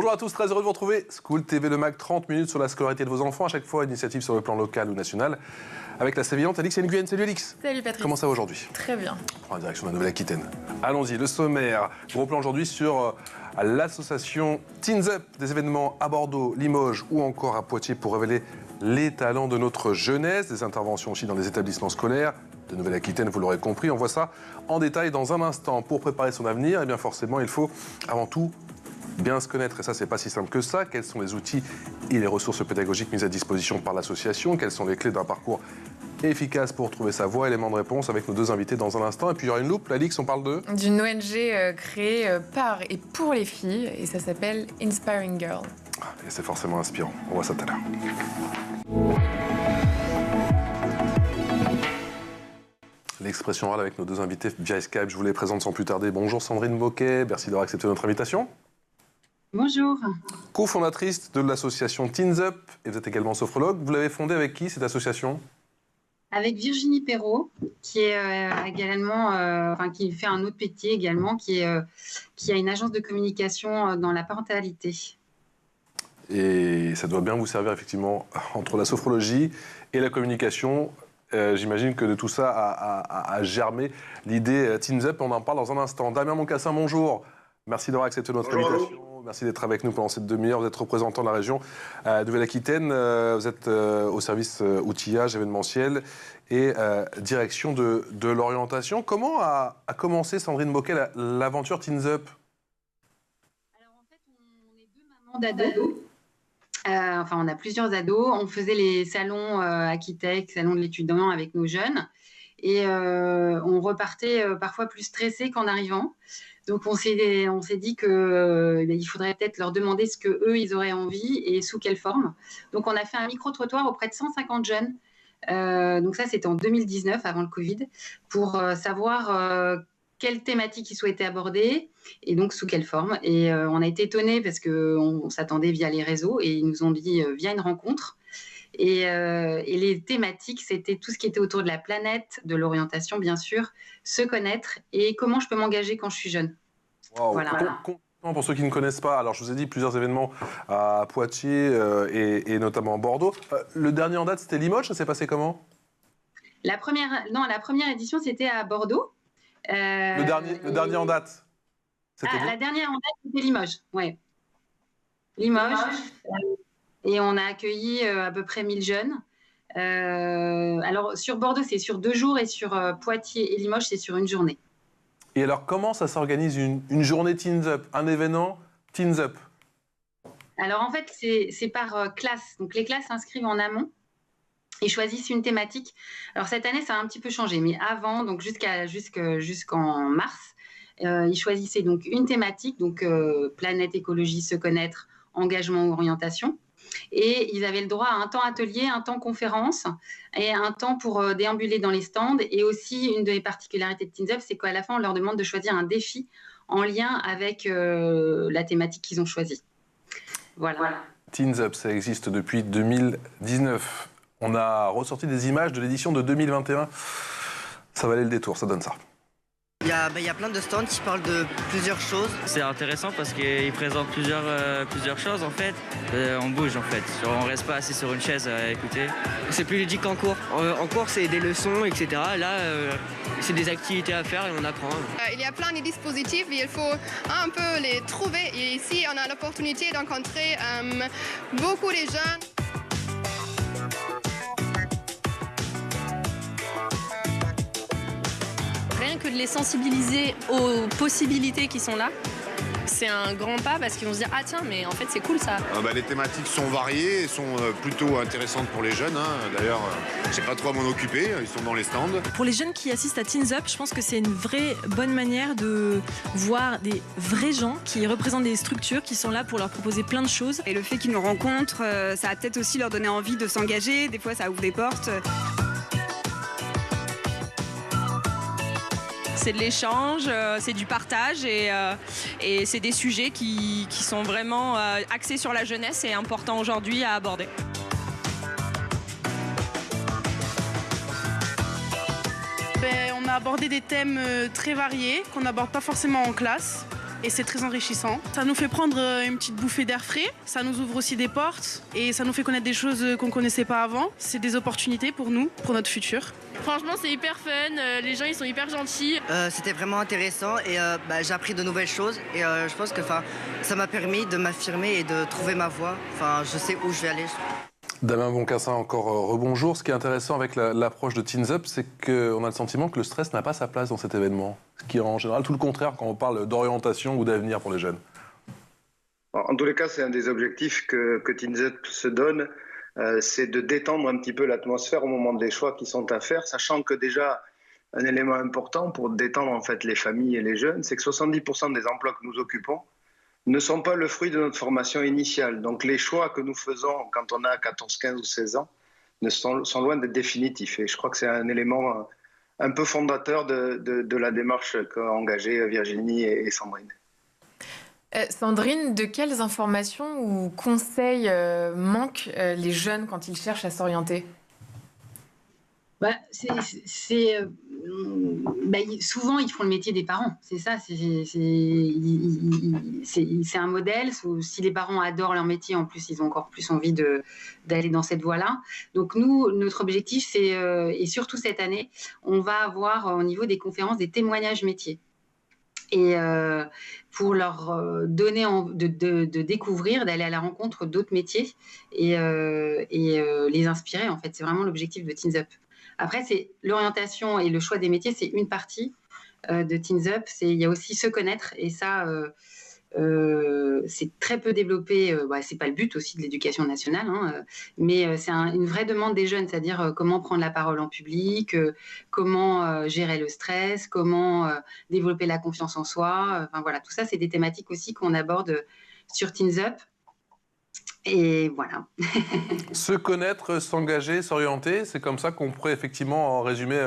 Bonjour à tous, très heureux de vous retrouver. School TV Le Mag, 30 minutes sur la scolarité de vos enfants. À chaque fois, initiative sur le plan local ou national. Avec la sévillante Alix Nguyen. Salut Alix. Salut Patrick. Comment ça va aujourd'hui? Très bien. On prend la direction de la Nouvelle-Aquitaine. Allons-y, le sommaire. Gros plan aujourd'hui sur l'association Teens Up, des événements à Bordeaux, Limoges ou encore à Poitiers pour révéler les talents de notre jeunesse. Des interventions aussi dans les établissements scolaires de Nouvelle-Aquitaine, vous l'aurez compris. On voit ça en détail dans un instant. Pour préparer son avenir, eh bien forcément, il faut avant tout bien se connaître, et ça, c'est pas si simple que ça. Quels sont les outils et les ressources pédagogiques mises à disposition par l'association? Quelles sont les clés d'un parcours efficace pour trouver sa voie? Élément de réponse avec nos deux invités dans un instant. Et puis, il y aura une loupe. Alix, on parle d'une ONG créée par et pour les filles, et ça s'appelle Inspiring Girl. Et c'est forcément inspirant. On voit ça tout à l'heure. L'expression orale avec nos deux invités via Skype. Je vous les présente sans plus tarder. Bonjour Sandrine Boquet, merci d'avoir accepté notre invitation. Bonjour. Co-fondatrice de l'association Teens Up, et vous êtes également sophrologue. Vous l'avez fondée avec qui, cette association? Avec Virginie Perrault, qui est également, qui fait un autre métier également, qui a une agence de communication dans la parentalité. Et ça doit bien vous servir effectivement entre la sophrologie et la communication. J'imagine que de tout ça a germé l'idée Teens Up. On en parle dans un instant. Damien Moncassin, bonjour. Merci d'avoir accepté notre invitation. Merci d'être avec nous pendant cette demi-heure. Vous êtes représentant de la région Nouvelle-Aquitaine. Vous êtes au service outillage événementiel et direction de l'orientation. Comment a commencé, Sandrine Boquet, l'aventure Teens Up? Alors en fait, on est deux mamans d'ados. On a plusieurs ados. On faisait les salons Aquitec, salons de l'étudiant avec nos jeunes. Et on repartait parfois plus stressés qu'en arrivant. Donc on s'est dit qu'il faudrait peut-être leur demander ce qu'eux, ils auraient envie et sous quelle forme. Donc on a fait un micro-trottoir auprès de 150 jeunes. Donc ça, c'était en 2019, avant le Covid, pour savoir quelle thématique ils souhaitaient aborder et donc sous quelle forme. Et on a été étonnés parce qu'on s'attendait via les réseaux et ils nous ont dit via une rencontre. Et les thématiques, c'était tout ce qui était autour de la planète, de l'orientation bien sûr, se connaître et comment je peux m'engager quand je suis jeune. Wow. Voilà. Pour ceux qui ne connaissent pas, alors je vous ai dit plusieurs événements à Poitiers et notamment à Bordeaux. Le dernier en date, c'était Limoges, ça s'est passé comment? La première édition, c'était à Bordeaux. Le dernier en date, la dernière en date, c'était Limoges, ouais. Limoges. Et on a accueilli à peu près 1000 jeunes. Alors, sur Bordeaux, c'est sur 2 jours et sur Poitiers et Limoges, c'est sur une journée. Et alors, comment ça s'organise une journée Teens Up, un événement Teens Up? Alors, en fait, c'est par classe. Donc, les classes s'inscrivent en amont et choisissent une thématique. Alors, cette année, ça a un petit peu changé. Mais avant, donc jusqu'en mars, ils choisissaient donc une thématique, donc planète, écologie, se connaître, engagement ou orientation. Et ils avaient le droit à un temps atelier, un temps conférence et un temps pour déambuler dans les stands. Et aussi, une des particularités de Teens Up, c'est qu'à la fin, on leur demande de choisir un défi en lien avec la thématique qu'ils ont choisie. Voilà. Teens Up, ça existe depuis 2019. On a ressorti des images de l'édition de 2021. Ça valait le détour, ça donne ça. Il y a plein de stands qui parlent de plusieurs choses. C'est intéressant parce qu'ils présentent plusieurs choses en fait. On bouge en fait, on reste pas assis sur une chaise à écouter. C'est plus ludique qu'en cours. En cours, c'est des leçons, etc. Là, c'est des activités à faire et on apprend. Il y a plein de dispositifs, il faut un peu les trouver. Et ici, on a l'opportunité d'encontrer beaucoup de jeunes. Rien que de les sensibiliser aux possibilités qui sont là, c'est un grand pas parce qu'ils vont se dire « Ah tiens, mais en fait c'est cool ça ». Les thématiques sont variées et sont plutôt intéressantes pour les jeunes. D'ailleurs, je n'ai pas trop à m'en occuper, ils sont dans les stands. Pour les jeunes qui assistent à Teens Up, je pense que c'est une vraie bonne manière de voir des vrais gens qui représentent des structures qui sont là pour leur proposer plein de choses. Et le fait qu'ils nous rencontrent, ça va peut-être aussi leur donner envie de s'engager. Des fois, ça ouvre des portes. C'est de l'échange, c'est du partage et c'est des sujets qui sont vraiment axés sur la jeunesse et importants aujourd'hui à aborder. On a abordé des thèmes très variés qu'on n'aborde pas forcément en classe. et c'est très enrichissant. Ça nous fait prendre une petite bouffée d'air frais, ça nous ouvre aussi des portes et ça nous fait connaître des choses qu'on ne connaissait pas avant. C'est des opportunités pour nous, pour notre futur. Franchement, c'est hyper fun, les gens ils sont hyper gentils. C'était vraiment intéressant et j'ai appris de nouvelles choses et je pense que ça m'a permis de m'affirmer et de trouver ma voie. Je sais où je vais aller. Damien Boncassin, encore rebonjour. Ce qui est intéressant avec l'approche de Teens Up, c'est qu'on a le sentiment que le stress n'a pas sa place dans cet événement. Ce qui est en général tout le contraire quand on parle d'orientation ou d'avenir pour les jeunes. En tous les cas, c'est un des objectifs que Teens Up se donne, c'est de détendre un petit peu l'atmosphère au moment des choix qui sont à faire, sachant que déjà, un élément important pour détendre en fait les familles et les jeunes, c'est que 70% des emplois que nous occupons ne sont pas le fruit de notre formation initiale. Donc les choix que nous faisons quand on a 14, 15 ou 16 ans sont loin d'être définitifs. Et je crois que c'est un élément un peu fondateur de la démarche qu'a engagée Virginie et Sandrine. Sandrine, de quelles informations ou conseils manquent les jeunes quand ils cherchent à s'orienter ? Souvent, ils font le métier des parents. C'est ça, c'est un modèle. Si les parents adorent leur métier, en plus, ils ont encore plus envie d'aller dans cette voie-là. Donc nous, notre objectif, c'est, et surtout cette année, on va avoir au niveau des conférences des témoignages métiers. Et pour leur donner de découvrir, d'aller à la rencontre d'autres métiers et les inspirer, en fait. C'est vraiment l'objectif de Teens Up. Après, c'est l'orientation et le choix des métiers, c'est une partie de Teens Up. Il y a aussi se connaître, et ça, c'est très peu développé. C'est pas le but aussi de l'éducation nationale, mais c'est une vraie demande des jeunes, c'est-à-dire comment prendre la parole en public, comment gérer le stress, comment développer la confiance en soi. Voilà, tout ça, c'est des thématiques aussi qu'on aborde sur Teens Up. Et voilà. Se connaître, s'engager, s'orienter, c'est comme ça qu'on pourrait effectivement en résumer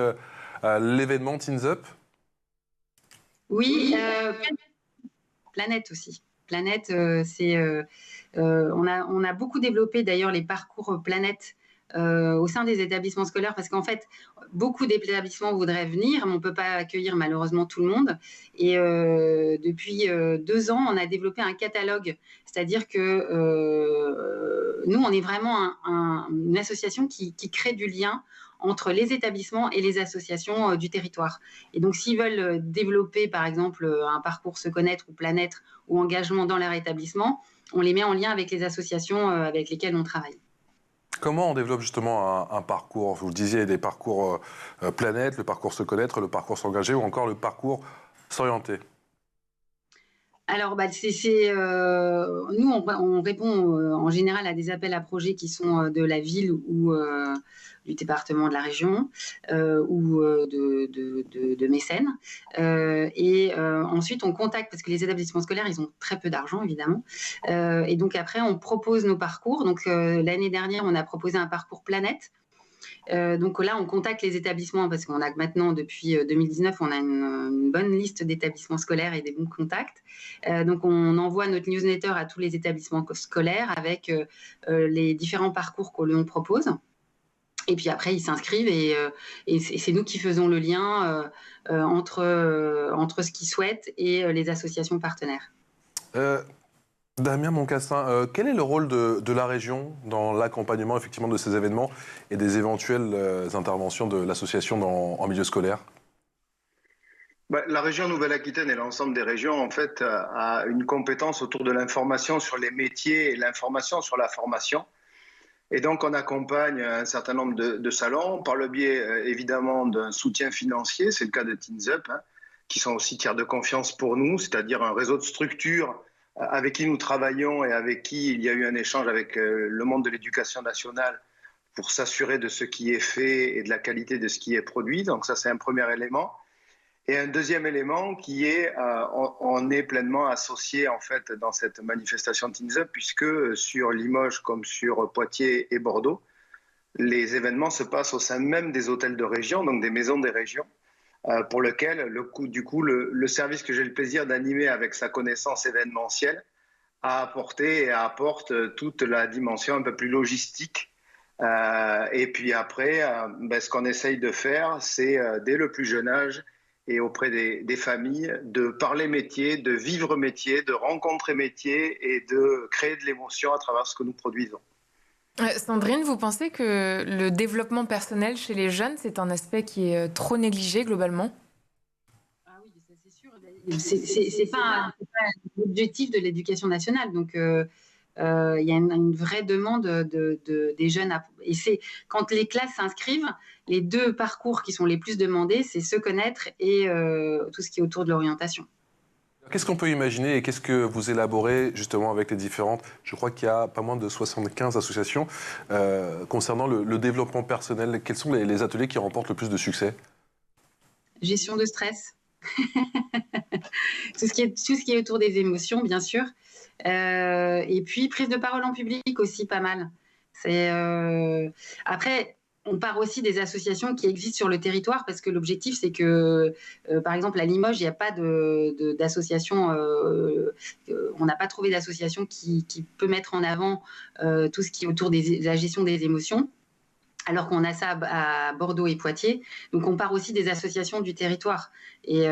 l'événement Teens Up. Oui, Planète aussi. Planète, on a beaucoup développé d'ailleurs les parcours Planète au sein des établissements scolaires, parce qu'en fait, beaucoup d'établissements voudraient venir, mais on ne peut pas accueillir malheureusement tout le monde. Et depuis 2 ans, on a développé un catalogue, c'est-à-dire que nous, on est vraiment une association qui crée du lien entre les établissements et les associations du territoire. Et donc, s'ils veulent développer, par exemple, un parcours Se connaître ou Planète ou engagement dans leur établissement, on les met en lien avec les associations avec lesquelles on travaille. Comment on développe justement un parcours ? Vous le disiez, des parcours Planète, le parcours Se connaître, le parcours S'engager ou encore le parcours S'orienter. Alors, nous, on répond en général à des appels à projets qui sont de la ville ou du département, de la région ou de mécènes. Ensuite, on contacte, parce que les établissements scolaires, ils ont très peu d'argent, évidemment. Et donc, après, on propose nos parcours. Donc, l'année dernière, on a proposé un parcours Planète. Donc là, on contacte les établissements parce qu'on a maintenant, depuis 2019, on a une bonne liste d'établissements scolaires et des bons contacts. Donc on envoie notre newsletter à tous les établissements scolaires avec les différents parcours qu'on lui propose. Et puis après, ils s'inscrivent et c'est nous qui faisons le lien entre ce qu'ils souhaitent et les associations partenaires. Damien Boncassin, quel est le rôle de la région dans l'accompagnement effectivement de ces événements et des éventuelles interventions de l'association en milieu scolaire ? La région Nouvelle-Aquitaine et l'ensemble des régions en fait a une compétence autour de l'information sur les métiers et l'information sur la formation. Et donc on accompagne un certain nombre de salons par le biais évidemment d'un soutien financier, c'est le cas de Teens Up, qui sont aussi tiers de confiance pour nous, c'est-à-dire un réseau de structures avec qui nous travaillons et avec qui il y a eu un échange avec le monde de l'éducation nationale pour s'assurer de ce qui est fait et de la qualité de ce qui est produit. Donc ça, c'est un premier élément. Et un deuxième élément qui est, on est pleinement associé en fait dans cette manifestation Teens Up, puisque sur Limoges comme sur Poitiers et Bordeaux, les événements se passent au sein même des hôtels de région, donc des maisons des régions, pour lequel, le service que j'ai le plaisir d'animer avec sa connaissance événementielle a apporté et apporte toute la dimension un peu plus logistique. Et puis après, ce qu'on essaye de faire, c'est dès le plus jeune âge, et auprès des familles de parler métier, de vivre métier, de rencontrer métier et de créer de l'émotion à travers ce que nous produisons. Sandrine, vous pensez que le développement personnel chez les jeunes, c'est un aspect qui est trop négligé globalement? C'est pas l'objectif de l'éducation nationale. Donc, il y a une vraie demande des jeunes. Et c'est quand les classes s'inscrivent, les deux parcours qui sont les plus demandés, c'est se connaître et tout ce qui est autour de l'orientation. Qu'est-ce qu'on peut imaginer et qu'est-ce que vous élaborez justement avec les différentes... Je crois qu'il y a pas moins de 75 associations concernant le développement personnel. Quels sont les ateliers qui remportent le plus de succès? Gestion de stress. tout ce qui est autour des émotions, bien sûr. Et puis, prise de parole en public aussi, pas mal. Après, on part aussi des associations qui existent sur le territoire parce que l'objectif, c'est que, par exemple, à Limoges, il n'y a pas d'association, on n'a pas trouvé d'association qui peut mettre en avant tout ce qui est autour de la gestion des émotions, alors qu'on a ça à Bordeaux et Poitiers. Donc, on part aussi des associations du territoire. Et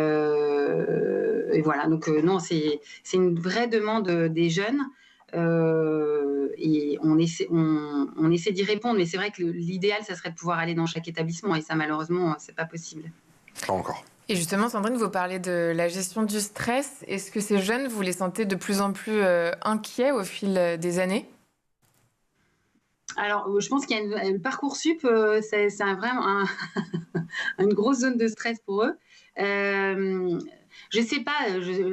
voilà, donc non, c'est une vraie demande des jeunes. Et on essaie d'y répondre, mais c'est vrai que l'idéal, ça serait de pouvoir aller dans chaque établissement, et ça, malheureusement, c'est pas possible. Pas encore. Et justement, Sandrine, vous parlez de la gestion du stress. Est-ce que ces jeunes, vous les sentez de plus en plus inquiets au fil des années? Alors, je pense qu'il y a le Parcoursup, c'est vraiment une grosse zone de stress pour eux. Je sais pas,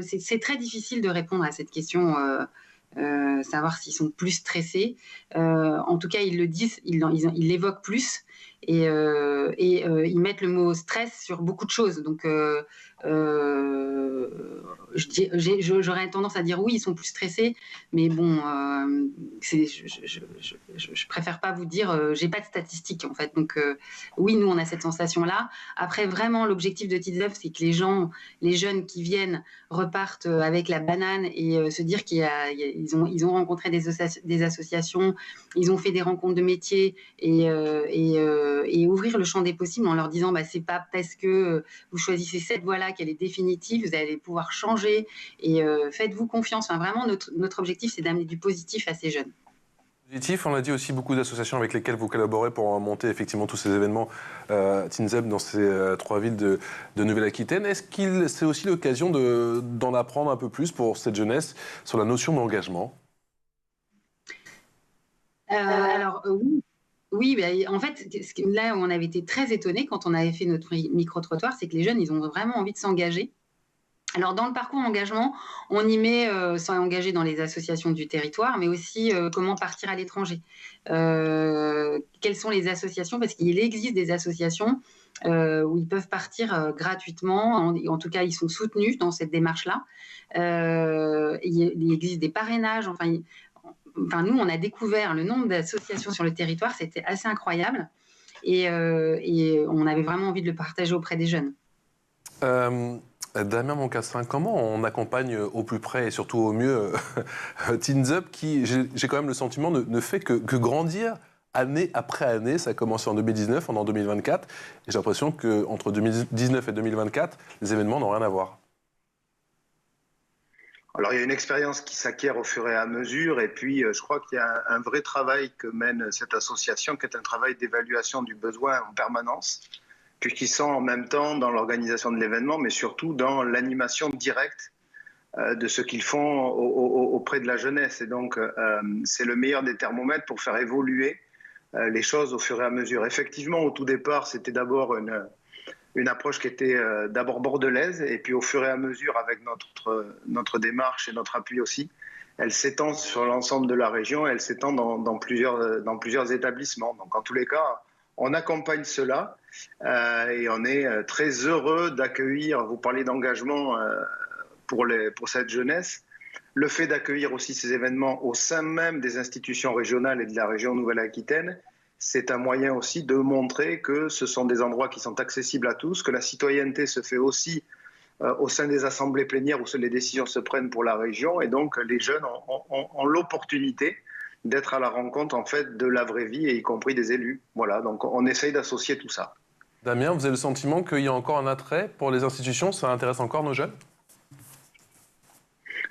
c'est très difficile de répondre à cette question. Savoir s'ils sont plus stressés. En tout cas, ils le disent, ils l'évoquent plus et ils mettent le mot stress sur beaucoup de choses. Donc, j'aurais tendance à dire oui, ils sont plus stressés, mais bon, je préfère pas vous dire, j'ai pas de statistiques en fait. Donc, oui, nous on a cette sensation-là. Après, vraiment, l'objectif de Teens Up, c'est que les jeunes qui viennent repartent avec la banane et se dire qu'ils ont rencontré des associations, ils ont fait des rencontres de métiers et ouvrir le champ des possibles en leur disant c'est pas parce que vous choisissez cette voie-là qu'elle est définitive, vous allez pouvoir changer et faites-vous confiance. Enfin, vraiment, notre objectif, c'est d'amener du positif à ces jeunes. Positif, on a dit aussi beaucoup d'associations avec lesquelles vous collaborez pour monter effectivement tous ces événements Teens Up dans ces 3 villes de Nouvelle-Aquitaine. Est-ce que c'est aussi l'occasion d'en apprendre un peu plus pour cette jeunesse sur la notion d'engagement? Alors, oui, en fait, là où on avait été très étonnés quand on avait fait notre micro-trottoir, c'est que les jeunes, ils ont vraiment envie de s'engager. Alors, dans le parcours engagement, on y met s'engager dans les associations du territoire, mais aussi comment partir à l'étranger. Quelles sont les associations? Parce qu'il existe des associations où ils peuvent partir gratuitement. En tout cas, ils sont soutenus dans cette démarche-là. Il existe des parrainages. Enfin, nous, on a découvert le nombre d'associations sur le territoire. C'était assez incroyable. Et on avait vraiment envie de le partager auprès des jeunes. Damien Moncassin, comment on accompagne au plus près et surtout au mieux Teens Up qui, j'ai quand même le sentiment, ne fait que grandir année après année? Ça a commencé en 2019, on est en 2024. Et j'ai l'impression qu'entre 2019 et 2024, les événements n'ont rien à voir. Alors, il y a une expérience qui s'acquiert au fur et à mesure. Et puis, je crois qu'il y a un vrai travail que mène cette association, qui est un travail d'évaluation du besoin en permanence, puisqu'ils sont en même temps dans l'organisation de l'événement, mais surtout dans l'animation directe de ce qu'ils font auprès de la jeunesse. Et donc, c'est le meilleur des thermomètres pour faire évoluer les choses au fur et à mesure. Effectivement, au tout départ, c'était d'abord une approche qui était d'abord bordelaise, et puis au fur et à mesure, avec notre démarche et notre appui aussi, elle s'étend sur l'ensemble de la région, elle s'étend dans plusieurs établissements. Donc, en tous les cas, on accompagne cela et on est très heureux d'accueillir, vous parlez d'engagement pour cette jeunesse, le fait d'accueillir aussi ces événements au sein même des institutions régionales et de la région Nouvelle-Aquitaine, c'est un moyen aussi de montrer que ce sont des endroits qui sont accessibles à tous, que la citoyenneté se fait aussi au sein des assemblées plénières où les décisions se prennent pour la région, et donc les jeunes ont l'opportunité d'être à la rencontre en fait de la vraie vie, et y compris des élus. Voilà, donc on essaye d'associer tout ça. Damien, vous avez le sentiment qu'il y a encore un attrait pour les institutions? Ça intéresse encore nos jeunes?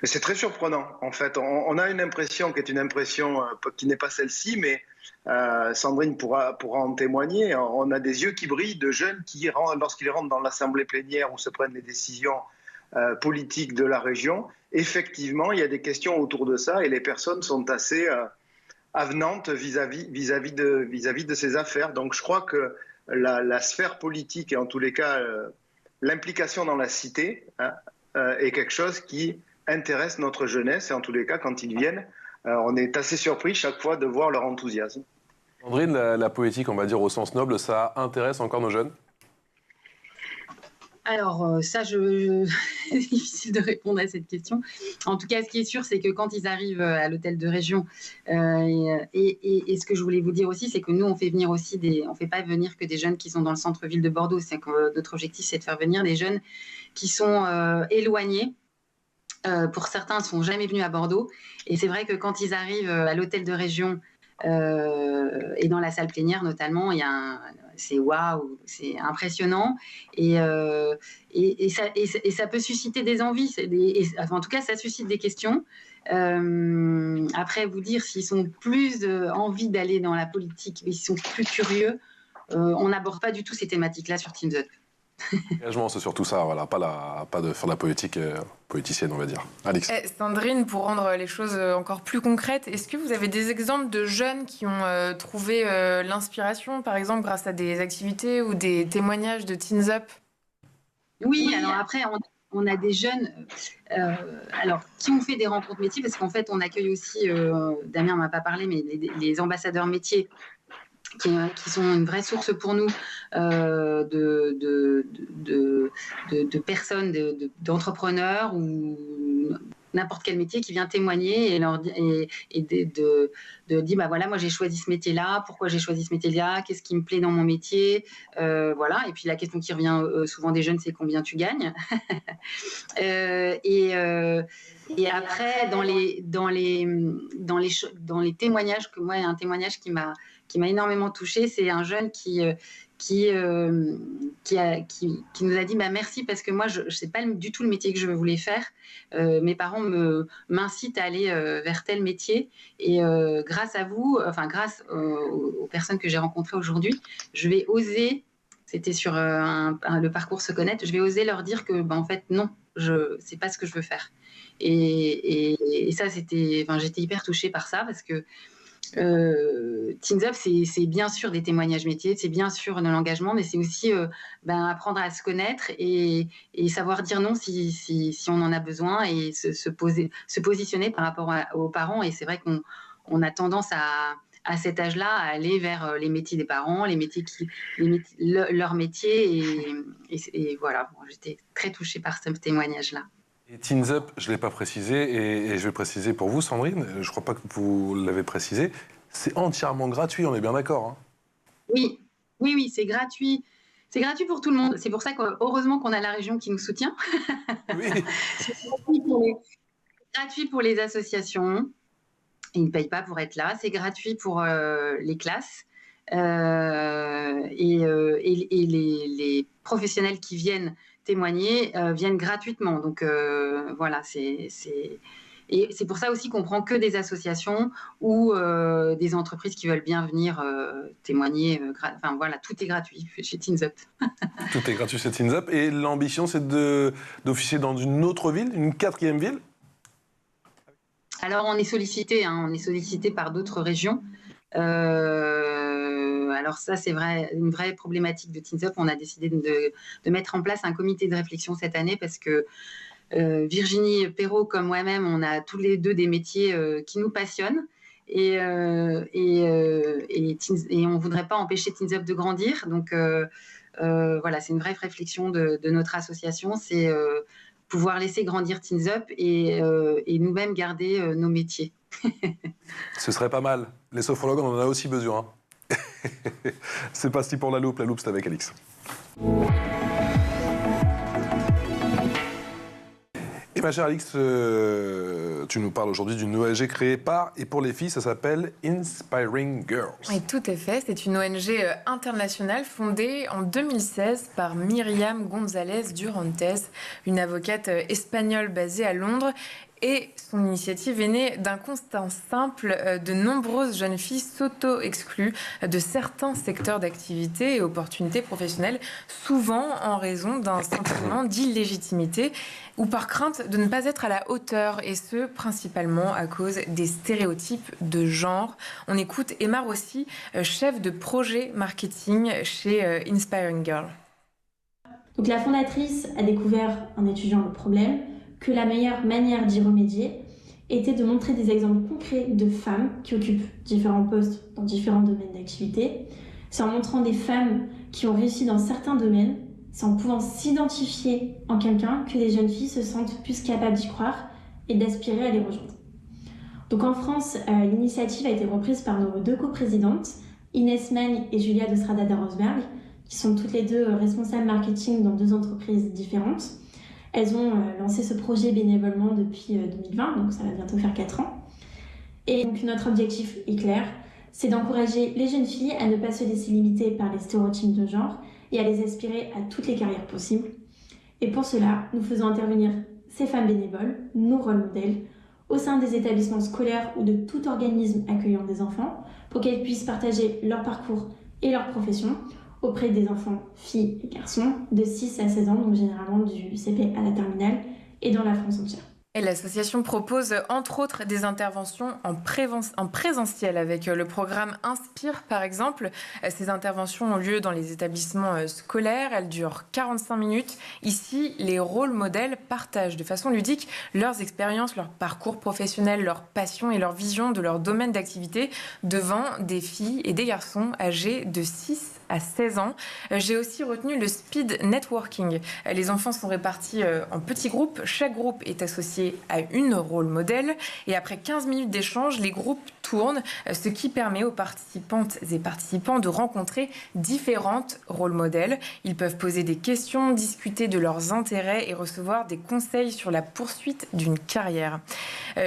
C'est très surprenant, en fait. On a une impression qui est une impression qui n'est pas celle-ci, mais Sandrine pourra en témoigner. On a des yeux qui brillent de jeunes qui, lorsqu'ils rentrent dans l'assemblée plénière où se prennent les décisions politiques de la région, effectivement, il y a des questions autour de ça et les personnes sont assez avenantes vis-à-vis de ces affaires. Donc je crois que la sphère politique, et en tous les cas l'implication dans la cité, est quelque chose qui intéresse notre jeunesse, et en tous les cas, quand ils viennent, on est assez surpris chaque fois de voir leur enthousiasme. Sandrine, la politique, on va dire au sens noble, ça intéresse encore nos jeunes? Alors, ça, c'est difficile de répondre à cette question. En tout cas, ce qui est sûr, c'est que quand ils arrivent à l'hôtel de région, et ce que je voulais vous dire aussi, c'est que nous, on fait venir aussi on fait pas venir que des jeunes qui sont dans le centre-ville de Bordeaux. C'est que notre objectif, c'est de faire venir des jeunes qui sont éloignés. Pour certains, ne sont jamais venus à Bordeaux. Et c'est vrai que quand ils arrivent à l'hôtel de région et dans la salle plénière notamment, c'est waouh, c'est impressionnant. Et ça peut susciter des envies. En tout cas, ça suscite des questions. Après, vous dire s'ils sont plus envie d'aller dans la politique, mais ils sont plus curieux, on n'aborde pas du tout ces thématiques-là sur Teens Up. L'engagement, c'est surtout ça, voilà, pas de faire de la politique politicienne, on va dire. Alix. Sandrine, pour rendre les choses encore plus concrètes, est-ce que vous avez des exemples de jeunes qui ont trouvé l'inspiration, par exemple, grâce à des activités ou des témoignages de Teens Up? Oui, alors après, on a des jeunes qui ont fait des rencontres métiers, parce qu'en fait, on accueille aussi, Damien n'en a pas parlé, mais les ambassadeurs métiers, qui sont une vraie source pour nous de personnes, d'entrepreneurs ou n'importe quel métier qui vient témoigner et de dire bah voilà, moi j'ai choisi ce métier-là, pourquoi j'ai choisi ce métier-là, qu'est-ce qui me plaît dans mon métier, voilà. Et puis la question qui revient souvent des jeunes, c'est combien tu gagnes. Et après dans les témoignages, que moi un témoignage qui m'a énormément touchée, c'est un jeune qui nous a dit bah, merci parce que moi je sais pas du tout le métier que je voulais faire, mes parents m'incitent à aller vers tel métier et grâce à vous, grâce aux personnes que j'ai rencontrées aujourd'hui, je vais oser, c'était sur le parcours Se Connaître, je vais oser leur dire que bah, en fait non, c'est pas ce que je veux faire. Et ça j'étais hyper touchée par ça parce que Teens Up, c'est bien sûr des témoignages métiers, c'est bien sûr de l'engagement, mais c'est aussi apprendre à se connaître et savoir dire non si on en a besoin et se positionner par rapport aux parents. Et c'est vrai qu'on a tendance à cet âge-là à aller vers les métiers des parents, leur métier. Et voilà, j'étais très touchée par ce témoignage-là. Et Teens Up, je ne l'ai pas précisé, et je vais préciser pour vous, Sandrine, je ne crois pas que vous l'avez précisé, c'est entièrement gratuit, on est bien d'accord, hein? Oui, c'est gratuit. C'est gratuit pour tout le monde. C'est pour ça qu'heureusement qu'on a la région qui nous soutient. Oui. C'est gratuit pour les associations. Ils ne payent pas pour être là. C'est gratuit pour les classes. Et les professionnels qui viennent témoigner viennent gratuitement. Donc voilà, et c'est pour ça aussi qu'on prend que des associations ou des entreprises qui veulent bien venir témoigner. Voilà, tout est gratuit chez Teens Up. Tout est gratuit chez Teens Up. Et l'ambition, c'est d'officier dans une autre ville, une 4e ville? Alors, on est sollicité par d'autres régions. Alors ça, c'est une vraie problématique de Teens Up. On a décidé de mettre en place un comité de réflexion cette année parce que Virginie Perrault, comme moi-même, on a tous les deux des métiers qui nous passionnent et on ne voudrait pas empêcher Teens Up de grandir. Donc voilà, c'est une vraie réflexion de notre association, c'est pouvoir laisser grandir Teens Up et nous-mêmes garder nos métiers. Ce serait pas mal. Les sophrologues, on en a aussi besoin. C'est parti pour la loupe. La loupe, c'est avec Alix. Et ma chère Alix, tu nous parles aujourd'hui d'une ONG créée par et pour les filles, ça s'appelle Inspiring Girls. Oui, tout est fait. C'est une ONG internationale fondée en 2016 par Myriam González Durantes, une avocate espagnole basée à Londres. Et son initiative est née d'un constat simple. De nombreuses jeunes filles s'auto-excluent de certains secteurs d'activité et opportunités professionnelles, souvent en raison d'un sentiment d'illégitimité ou par crainte de ne pas être à la hauteur, et ce, principalement à cause des stéréotypes de genre. On écoute Emma Rossi, chef de projet marketing chez Inspiring Girl. Donc la fondatrice a découvert en étudiant le problème que la meilleure manière d'y remédier était de montrer des exemples concrets de femmes qui occupent différents postes dans différents domaines d'activité. C'est en montrant des femmes qui ont réussi dans certains domaines, c'est en pouvant s'identifier en quelqu'un que les jeunes filles se sentent plus capables d'y croire et d'aspirer à les rejoindre. Donc en France, l'initiative a été reprise par nos 2 coprésidentes, Inès Magne et Julia de Strada de Rosberg, qui sont toutes les 2 responsables marketing dans 2 entreprises différentes. Elles ont lancé ce projet bénévolement depuis 2020, donc ça va bientôt faire 4 ans. Et donc notre objectif est clair, c'est d'encourager les jeunes filles à ne pas se laisser limiter par les stéréotypes de genre et à les aspirer à toutes les carrières possibles. Et pour cela, nous faisons intervenir ces femmes bénévoles, nos rôles modèles, au sein des établissements scolaires ou de tout organisme accueillant des enfants, pour qu'elles puissent partager leur parcours et leur profession auprès des enfants, filles et garçons, de 6 à 16 ans, donc généralement du CP à la terminale, et dans la France entière. Et l'association propose entre autres des interventions en présentiel avec le programme Inspire par exemple. Ces interventions ont lieu dans les établissements scolaires, elles durent 45 minutes. Ici, les rôles modèles partagent de façon ludique leurs expériences, leur parcours professionnel, leur passion et leur vision de leur domaine d'activité devant des filles et des garçons âgés de 6 à 16 ans. J'ai aussi retenu le speed networking. Les enfants sont répartis en petits groupes. Chaque groupe est associé à une rôle modèle. Et après 15 minutes d'échange, les groupes tournent, ce qui permet aux participantes et participants de rencontrer différentes rôles modèles. Ils peuvent poser des questions, discuter de leurs intérêts et recevoir des conseils sur la poursuite d'une carrière.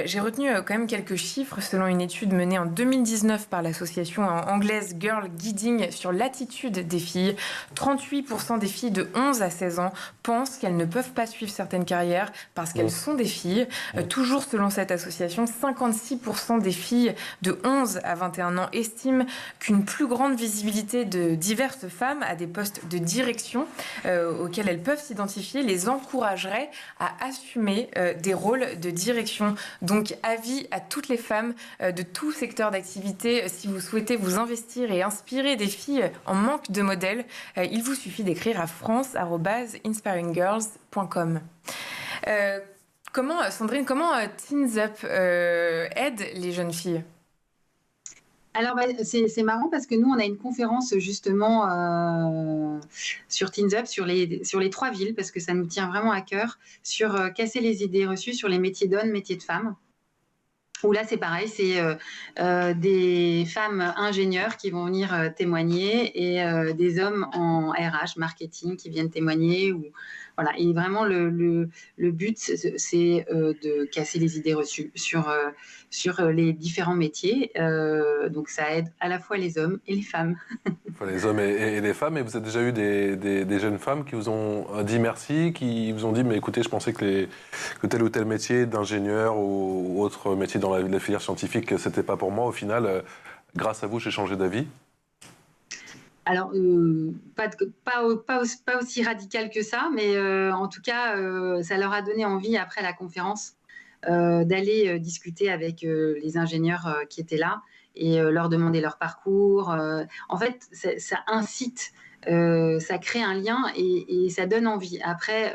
J'ai retenu quand même quelques chiffres selon une étude menée en 2019 par l'association anglaise Girl Guiding sur l'attitude des filles. 38% des filles de 11 à 16 ans pensent qu'elles ne peuvent pas suivre certaines carrières parce qu'elles sont des filles. Toujours selon cette association, 56% des filles de 11 à 21 ans estiment qu'une plus grande visibilité de diverses femmes à des postes de direction auxquels elles peuvent s'identifier les encouragerait à assumer des rôles de direction. Donc avis à toutes les femmes de tout secteur d'activité, si vous souhaitez vous investir et inspirer des filles en manque de modèles, il vous suffit d'écrire à france@inspiringgirls.com. Sandrine, comment Teens Up aide les jeunes filles ? Alors, c'est marrant parce que nous, on a une conférence justement sur Teens Up, sur les 3 villes, parce que ça nous tient vraiment à cœur, sur casser les idées reçues sur les métiers d'hommes, métiers de femmes. Où là, c'est pareil, c'est des femmes ingénieurs qui vont venir témoigner et des hommes en RH, marketing, qui viennent témoigner. Voilà. Et vraiment, le but, c'est de casser les idées reçues sur les différents métiers. Donc, ça aide à la fois les hommes et les femmes. Enfin, les hommes et les femmes. Et vous avez déjà eu des jeunes femmes qui vous ont dit merci, qui vous ont dit, mais écoutez, je pensais que tel ou tel métier d'ingénieur ou autre métier dans la filière scientifique, c'était pas pour moi. Au final, grâce à vous, j'ai changé d'avis. Alors, pas aussi radical que ça, mais en tout cas, ça leur a donné envie, après la conférence, d'aller discuter avec les ingénieurs qui étaient là et leur demander leur parcours. En fait, ça incite, ça crée un lien et ça donne envie. Après,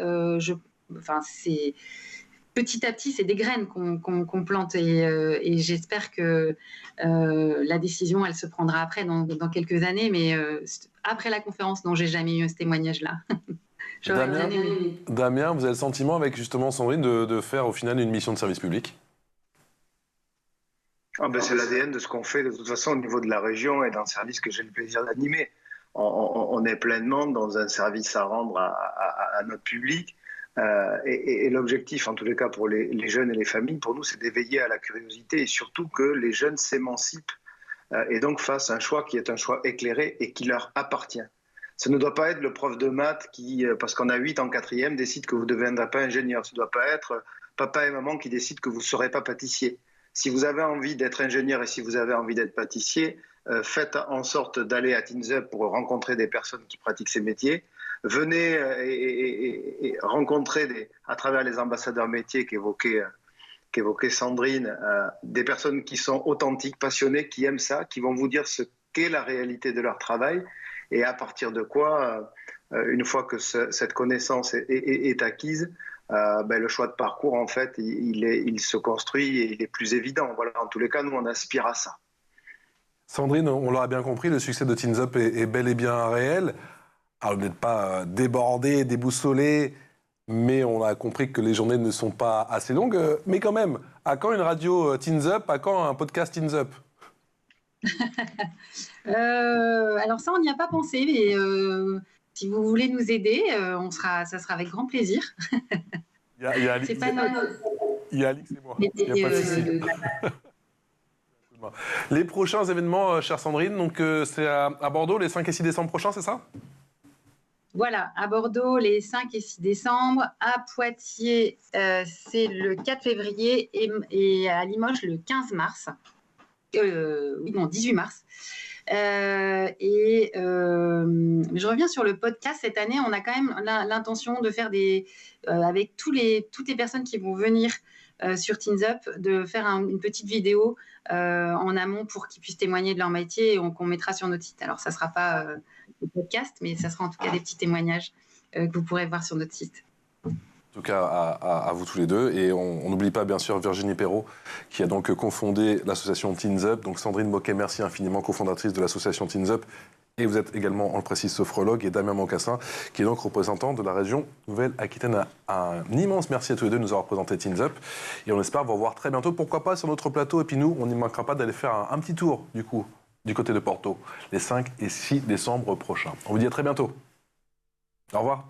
c'est... Petit à petit, c'est des graines qu'on plante et j'espère que la décision, elle se prendra après, dans quelques années. Mais après la conférence, non, j'ai jamais eu ce témoignage-là. Damien, vous avez le sentiment, avec justement Sandrine, de faire au final une mission de service public ? C'est l'ADN de ce qu'on fait de toute façon au niveau de la région et dans le service que j'ai le plaisir d'animer. On est pleinement dans un service à rendre à notre public. Et l'objectif, en tous les cas pour les jeunes et les familles, pour nous, c'est d'éveiller à la curiosité et surtout que les jeunes s'émancipent et donc fassent un choix qui est un choix éclairé et qui leur appartient. Ça ne doit pas être le prof de maths qui, parce qu'on a 8 en 4e, décide que vous ne deviendrez pas ingénieur. Ça ne doit pas être papa et maman qui décident que vous ne serez pas pâtissier. Si vous avez envie d'être ingénieur et si vous avez envie d'être pâtissier, faites en sorte d'aller à Teens Up pour rencontrer des personnes qui pratiquent ces métiers. Venez et rencontrer à travers les ambassadeurs métiers qu'évoquait Sandrine, des personnes qui sont authentiques, passionnées, qui aiment ça, qui vont vous dire ce qu'est la réalité de leur travail et à partir de quoi, une fois que cette connaissance est acquise, le choix de parcours, en fait, il se construit et il est plus évident. Voilà, en tous les cas, nous, on aspire à ça. Sandrine, on l'aura bien compris, le succès de Teens Up est bel et bien réel. Alors, vous n'êtes pas débordé, déboussolé, mais on a compris que les journées ne sont pas assez longues. Mais quand même, à quand une radio Teens Up? À quand un podcast Teens Up? Alors ça, on n'y a pas pensé, mais si vous voulez nous aider, ça sera avec grand plaisir. Il y a Alix et moi, il n'y a pas de souci. Les prochains événements, chère Sandrine, donc c'est à Bordeaux les 5 et 6 décembre prochains, c'est ça? Voilà, à Bordeaux les 5 et 6 décembre, à Poitiers c'est le 4 février et à Limoges le 15 mars. 18 mars. Je reviens sur le podcast. Cette année, on a quand même l'intention de faire avec toutes les personnes qui vont venir sur Teens Up, de faire une petite vidéo en amont pour qu'ils puissent témoigner de leur métier et qu'on mettra sur notre site. Alors, ça ne sera pas le podcast, mais ça sera en tout cas des petits témoignages que vous pourrez voir sur notre site. En tout cas, à vous tous les deux. Et on n'oublie pas, bien sûr, Virginie Perrault, qui a donc cofondé l'association Teens Up. Donc, Sandrine Moquet, merci infiniment, cofondatrice de l'association Teens Up. Et vous êtes également, on le précise, sophrologue. Et Damien Moncassin, qui est donc représentant de la région Nouvelle-Aquitaine. Un immense merci à tous les deux de nous avoir présenté Teens Up. Et on espère vous revoir très bientôt, pourquoi pas, sur notre plateau. Et puis nous, on n'y manquera pas d'aller faire un petit tour, du coup, du côté de Porto, les 5 et 6 décembre prochains. On vous dit à très bientôt. Au revoir.